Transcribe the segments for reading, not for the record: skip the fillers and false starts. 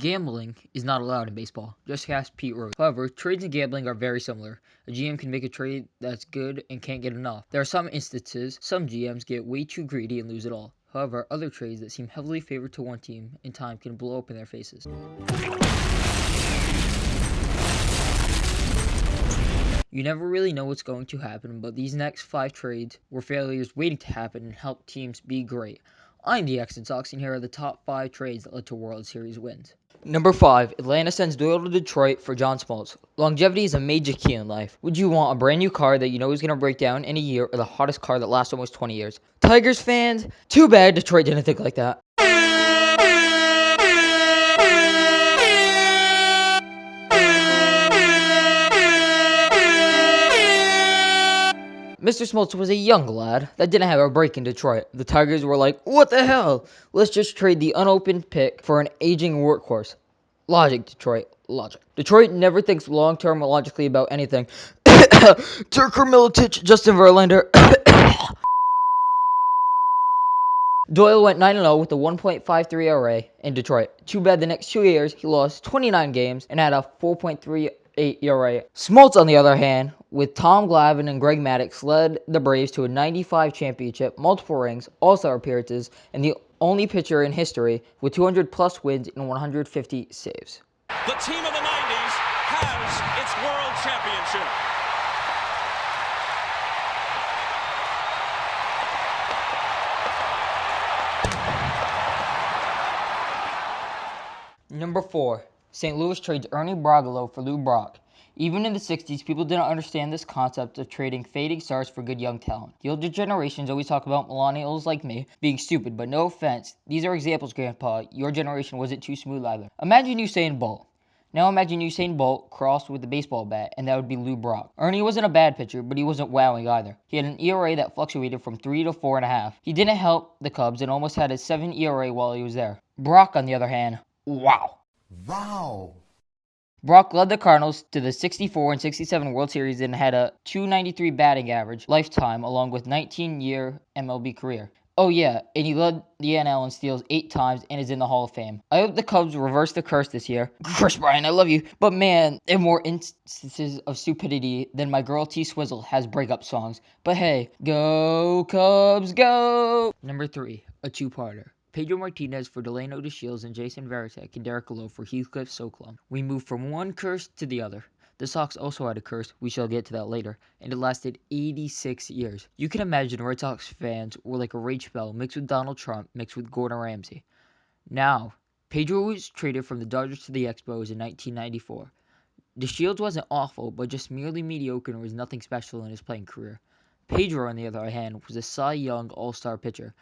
Gambling is not allowed in baseball. Just ask Pete Rose. However, trades and gambling are very similar. A GM can make a trade that's good and can't get enough. There are some instances, some GMs get way too greedy and lose it all. However, other trades that seem heavily favored to one team in time can blow up in their faces. You never really know what's going to happen, but these next 5 trades were failures waiting to happen and help teams be great. I'm the White Sox, and here are the top 5 trades that led to World Series wins. Number 5, Atlanta sends Doyle to Detroit for John Smoltz. Longevity is a major key in life. Would you want a brand new car that you know is going to break down in a year, or the hottest car that lasts almost 20 years? Tigers fans, too bad Detroit didn't think like that. Mr. Smoltz was a young lad that didn't have a break in Detroit. The Tigers were like, what the hell? Let's just trade the unopened pick for an aging workhorse. Logic, Detroit. Logic. Detroit never thinks long-term logically about anything. Turker Milicic, Justin Verlander. Doyle went 9-0 with a 1.53 ERA in Detroit. Too bad the next 2 years he lost 29 games and had a 4.38 ERA. Smoltz, on the other hand, with Tom Glavine and Greg Maddux, led the Braves to a 95 championship, multiple rings, all-star appearances, and the only pitcher in history with 200-plus wins and 150 saves. The team of the 90s has its world championship. Number 4, St. Louis trades Ernie Brogolo for Lou Brock. Even in the 60s, people didn't understand this concept of trading fading stars for good young talent. The older generations always talk about millennials like me being stupid, but no offense, these are examples, Grandpa. Your generation wasn't too smooth either. Imagine Usain Bolt. Now imagine Usain Bolt crossed with a baseball bat, and that would be Lou Brock. Ernie wasn't a bad pitcher, but he wasn't wowing either. He had an ERA that fluctuated from 3 to 4.5. He didn't help the Cubs and almost had a 7 ERA while he was there. Brock, on the other hand, wow. Brock led the Cardinals to the 64 and 67 World Series and had a .293 batting average lifetime along with 19-year MLB career. Oh yeah, and he led the NL in steals 8 times and is in the Hall of Fame. I hope the Cubs reverse the curse this year. Chris Bryant, I love you. But man, there are more instances of stupidity than my girl T Swizzle has breakup songs. But hey, go Cubs, go! Number 3, a two-parter. Pedro Martinez for Delano DeShields and Jason Varitek and Derek Lowe for Heathcliff Soclum. We moved from one curse to the other. The Sox also had a curse, we shall get to that later, and it lasted 86 years. You can imagine Red Sox fans were like a Rage Bell mixed with Donald Trump mixed with Gordon Ramsay. Now, Pedro was traded from the Dodgers to the Expos in 1994. DeShields wasn't awful, but just merely mediocre and was nothing special in his playing career. Pedro, on the other hand, was a Cy Young all-star pitcher.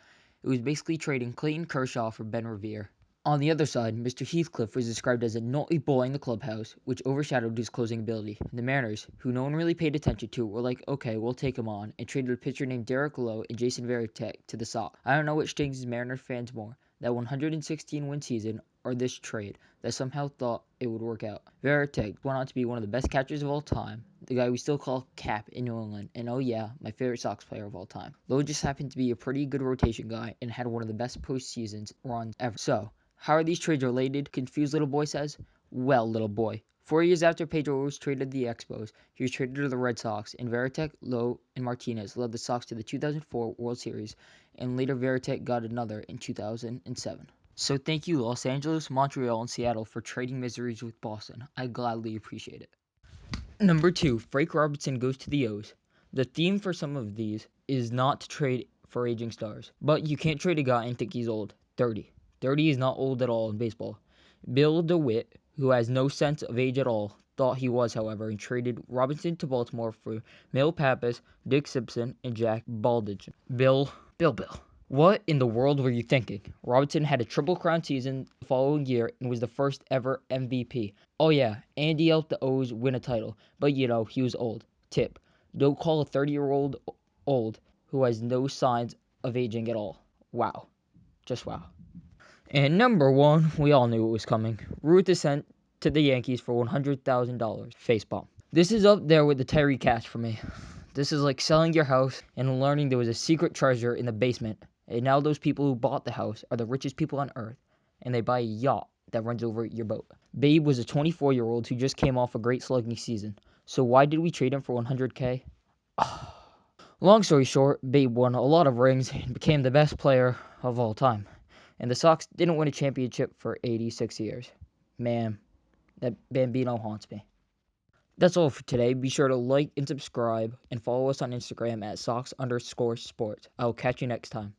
It was basically trading Clayton Kershaw for Ben Revere. On the other side, Mr. Heathcliff was described as a naughty boy in the clubhouse, which overshadowed his closing ability. The Mariners, who no one really paid attention to, were like, okay, we'll take him on, and traded a pitcher named Derek Lowe and Jason Varitek to the Sox. I don't know which stings Mariners fans more, that 116-win season or this trade that somehow thought it would work out. Varitek went on to be one of the best catchers of all time, the guy we still call Cap in New England, and oh yeah, my favorite Sox player of all time. Lowe just happened to be a pretty good rotation guy and had one of the best postseasons runs ever. So, how are these trades related? Confused little boy says. Well, little boy. 4 years after Pedro was traded to the Expos, he was traded to the Red Sox, and Varitek, Lowe, and Martinez led the Sox to the 2004 World Series, and later Varitek got another in 2007. So thank you Los Angeles, Montreal, and Seattle for trading miseries with Boston. I gladly appreciate it. Number 2, Frank Robertson goes to the O's. The theme for some of these is not to trade for aging stars, but you can't trade a guy and think he's old. 30. 30 is not old at all in baseball. Bill DeWitt, who has no sense of age at all, thought he was, however, and traded Robinson to Baltimore for Mel Pappas, Dick Simpson, and Jack Baldwin. Bill. What in the world were you thinking? Robinson had a Triple Crown season the following year and was the first ever MVP. Oh yeah, and he helped the O's win a title, but you know, he was old. Tip, don't call a 30-year-old old who has no signs of aging at all. Wow. Just wow. And number 1, we all knew it was coming. Ruth is sent to the Yankees for $100,000. Facepalm. This is up there with the Tyree Cash for me. This is like selling your house and learning there was a secret treasure in the basement. And now those people who bought the house are the richest people on earth. And they buy a yacht that runs over your boat. Babe was a 24-year-old who just came off a great slugging season. So why did we trade him for $100K? Long story short, Babe won a lot of rings and became the best player of all time. And the Sox didn't win a championship for 86 years. Man, that Bambino haunts me. That's all for today. Be sure to like and subscribe and follow us on Instagram at Sox_sports. I will catch you next time.